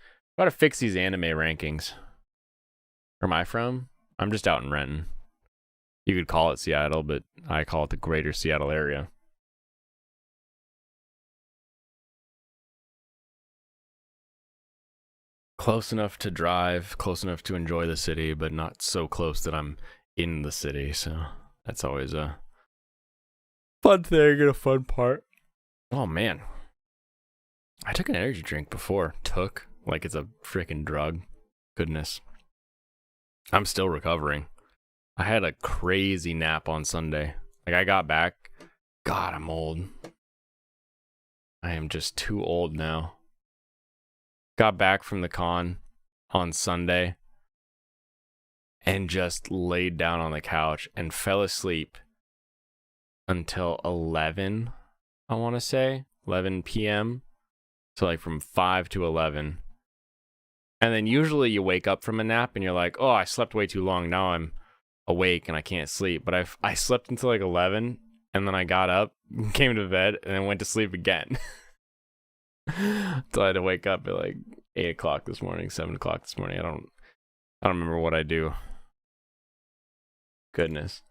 fix these anime rankings. Where am I from? I'm just out in Renton. You could call it Seattle, but I call it the greater Seattle area. Close enough to drive, close enough to enjoy the city, but not so close that I'm in the city, so that's always a fun thing and a fun part. Oh man. I took an energy drink before. Took? Like it's a freaking drug. Goodness. I'm still recovering. I had a crazy nap on Sunday. Like I got back. God, I'm old. I am just too old now. Got back from the con on Sunday and just laid down on the couch and fell asleep until 11, I want to say. 11 p.m. So like from 5 to 11. And then usually you wake up from a nap and you're like, oh, I slept way too long. Now I'm awake and I can't sleep. But I slept until like 11 and then I got up, came to bed, and then went to sleep again. Until I had to wake up at like 8 o'clock this morning, 7 o'clock this morning. I don't remember what I do. Goodness.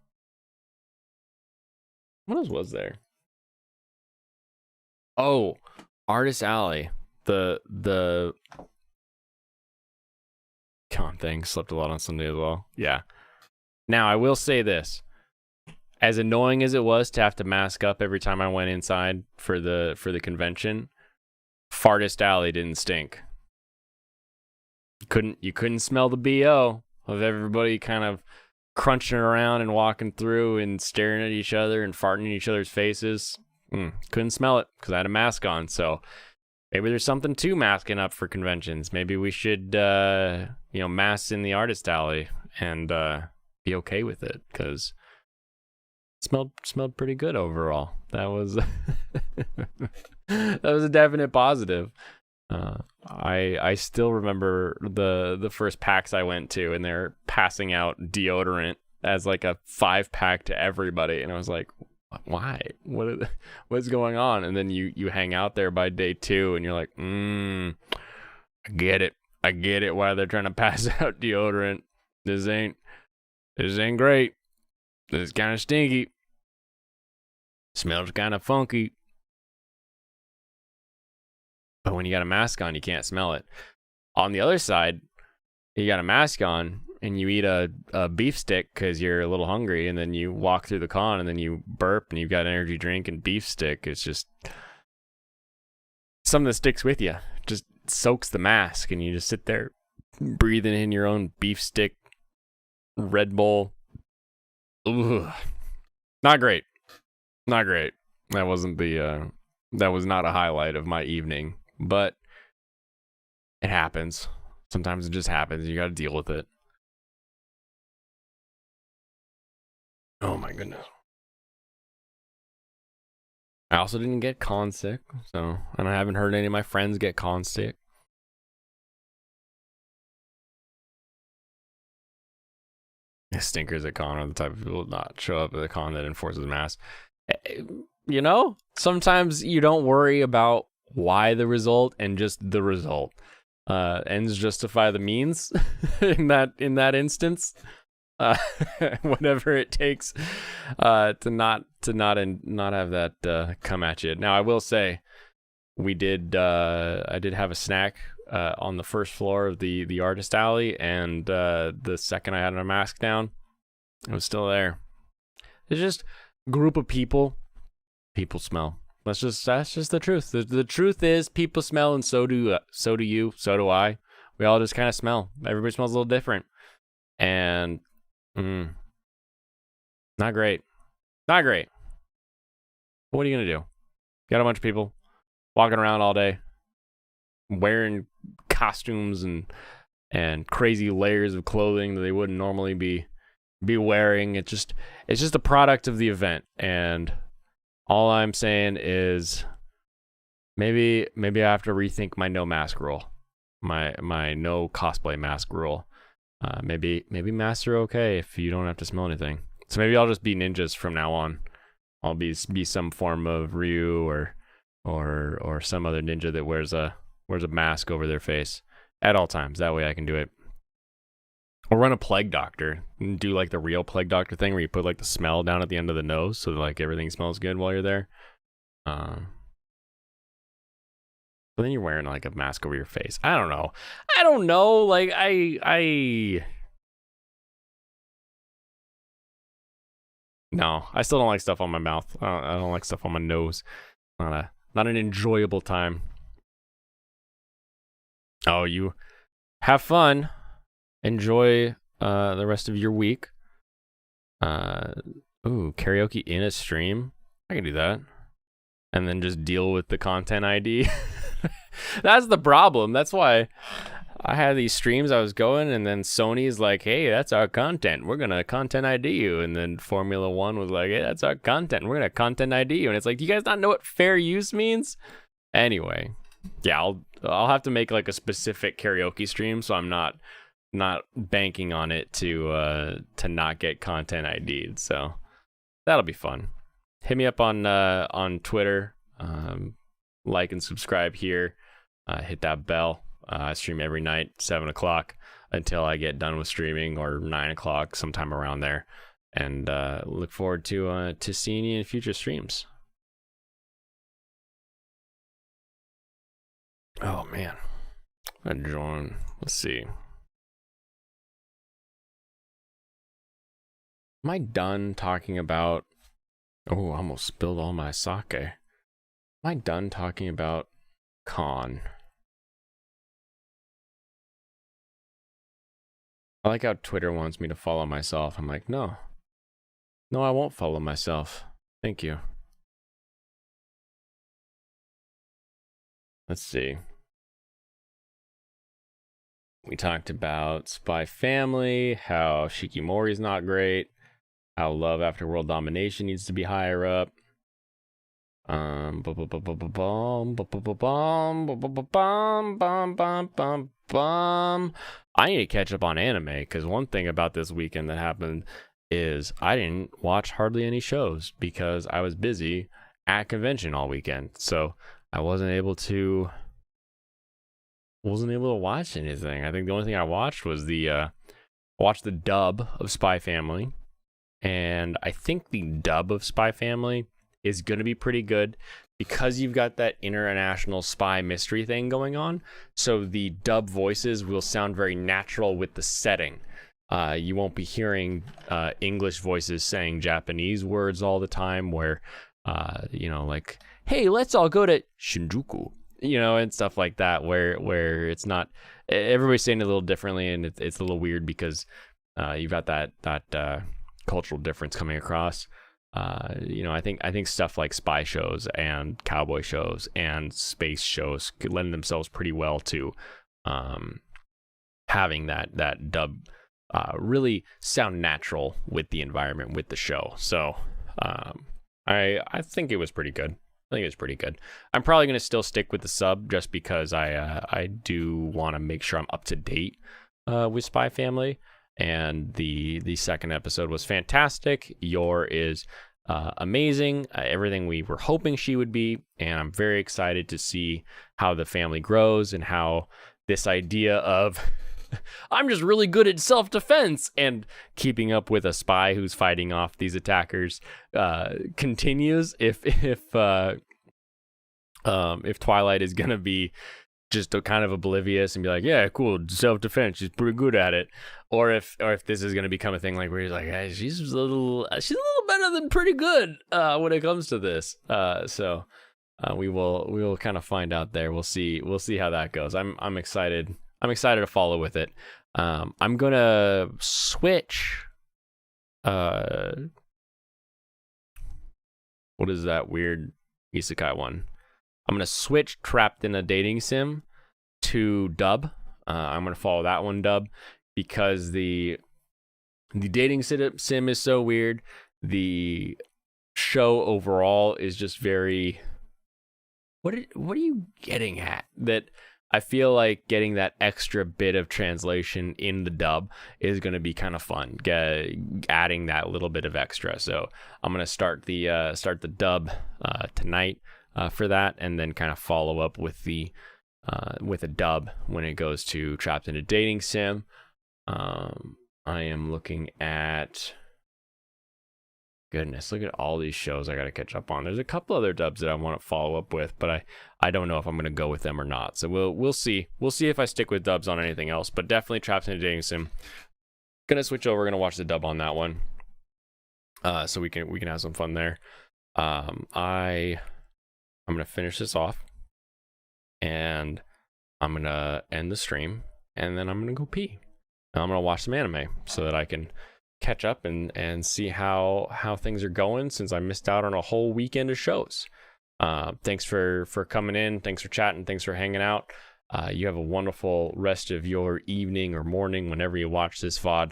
What else was there? Oh, Artist Alley. The con thing. Slept a lot on Sunday as well. Yeah. Now I will say this. As annoying as it was to have to mask up every time I went inside for the convention, Fartist Alley didn't stink. You couldn't smell the BO of everybody kind of crunching around and walking through and staring at each other and farting in each other's faces. Couldn't smell it because I had a mask on. So maybe there's something to masking up for conventions. Maybe we should, mask in the Artist Alley and be okay with it because it smelled pretty good overall. That was that was a definite positive. I still remember the first PAX I went to, and they're passing out deodorant as like a 5-pack to everybody, and I was like, why? What's going on? And then you hang out there by day 2, and you're like, I get it why they're trying to pass out deodorant. This ain't great. This is kind of stinky. Smells kind of funky. But when you got a mask on, you can't smell it. On the other side, you got a mask on and you eat a beef stick because you're a little hungry, and then you walk through the con and then you burp and you've got an energy drink and beef stick. It's just something that sticks with you. Just soaks the mask, and you just sit there breathing in your own beef stick Red Bull. Ugh. Not great. Not great. That wasn't that was not a highlight of my evening, but it happens. Sometimes it just happens. You got to deal with it. Oh my goodness. I also didn't get con sick, and I haven't heard any of my friends get con sick. Stinkers at con are the type of people to not show up at the con that enforces mask. Sometimes you don't worry about why the result and just the result. Ends justify the means in that instance. whatever it takes to not have that come at you. Now I will say I did have a snack on the first floor of the artist alley, and the second I had my mask down, it was still there. It's just a group of people smell. That's just the truth. The truth is people smell, and so do you, so do I. We all just kind of smell. Everybody smells a little different, and not great. Not great. What are you gonna do? You got a bunch of people walking around all day, wearing costumes and crazy layers of clothing that they wouldn't normally be wearing. It's just a product of the event, and all I'm saying is maybe I have to rethink my no mask rule, my no cosplay mask rule. Maybe masks are okay if you don't have to smell anything. So maybe I'll just be ninjas from now on. I'll be some form of Ryu or some other ninja that wears a mask over their face at all times. That way I can do it. Or run a plague doctor and do like the real plague doctor thing where you put like the smell down at the end of the nose so that, like, everything smells good while you're there. But then you're wearing like a mask over your face. I don't know. Like no, I still don't like stuff on my mouth. I don't like stuff on my nose. Not an enjoyable time. Oh, you have fun. Enjoy the rest of your week. Karaoke in a stream. I can do that. And then just deal with the content ID. That's the problem. That's why I had these streams I was going, and then Sony's like, hey, that's our content. We're going to content ID you. And then Formula One was like, hey, that's our content. We're going to content ID you. And it's like, do you guys not know what fair use means? Anyway, yeah, I'll have to make like a specific karaoke stream, so I'm not banking on it to not get content ID'd. So that'll be fun. Hit me up on Twitter. Like and subscribe here. Hit that bell. I stream every night, 7 o'clock, until I get done with streaming, or 9 o'clock, sometime around there. And look forward to seeing you in future streams. Oh man, I'm gonna join. Let's see. Am I done talking about? Oh, I almost spilled all my sake. Am I done talking about Con? I like how Twitter wants me to follow myself. I'm like, no, I won't follow myself. Thank you. Let's see. We talked about Spy Family, how Shikimori's not great, how Love After World Domination needs to be higher up. I need to catch up on anime, because one thing about this weekend that happened is I didn't watch hardly any shows because I was busy at convention all weekend. So I wasn't able to watch anything. I think the only thing I watched was the dub of Spy Family, and I think the dub of Spy Family is going to be pretty good because you've got that international spy mystery thing going on. So the dub voices will sound very natural with the setting. You won't be hearing English voices saying Japanese words all the time where, like, hey, let's all go to Shinjuku, and stuff like that, where it's not, everybody's saying it a little differently, and it's a little weird because you've got that cultural difference coming across. I think stuff like spy shows and cowboy shows and space shows could lend themselves pretty well to having that dub really sound natural with the environment, with the show. So I think it was pretty good. I'm probably going to still stick with the sub just because I do want to make sure I'm up to date with Spy Family. And the second episode was fantastic. Yor is amazing. Everything we were hoping she would be. And I'm very excited to see how the family grows and how this idea of I'm just really good at self-defense, and keeping up with a spy who's fighting off these attackers continues. If Twilight is gonna be just kind of oblivious and be like, yeah, cool, self-defense, she's pretty good at it, or if this is going to become a thing like where he's like, hey, she's a little better than pretty good when it comes to this. So we will kind of find out there. We'll see how that goes. I'm excited to follow with it. I'm gonna switch what is that weird isekai one? I'm going to switch Trapped in a Dating Sim to dub. I'm going to follow that one dub because the dating sim is so weird. The show overall is just very... What are you getting at? That I feel like getting that extra bit of translation in the dub is going to be kind of fun. Adding that little bit of extra. So I'm going to start the dub tonight. For that, and then kind of follow up with a dub when it goes to Trapped in a Dating Sim. I am looking at, goodness, look at all these shows I got to catch up on. There's a couple other dubs that I want to follow up with, but I don't know if I'm going to go with them or not. So we'll see if I stick with dubs on anything else, but definitely Trapped in a Dating Sim. Gonna switch over, gonna watch the dub on that one, so we can have some fun there. I'm going to finish this off, and I'm going to end the stream, and then I'm going to go pee. And I'm going to watch some anime so that I can catch up and see how things are going, since I missed out on a whole weekend of shows. Thanks for coming in. Thanks for chatting. Thanks for hanging out. You have a wonderful rest of your evening or morning whenever you watch this VOD.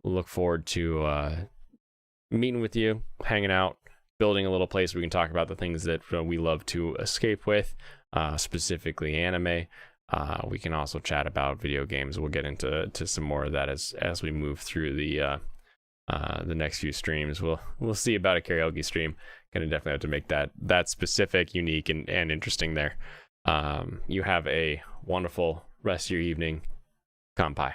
Look forward to meeting with you, hanging out, building a little place we can talk about the things that we love to escape with, specifically anime. We can also chat about video games. We'll get into some more of that as we move through the next few streams. We'll see about a karaoke stream. Gonna definitely have to make that specific, unique, and interesting there. You have a wonderful rest of your evening. Kanpai.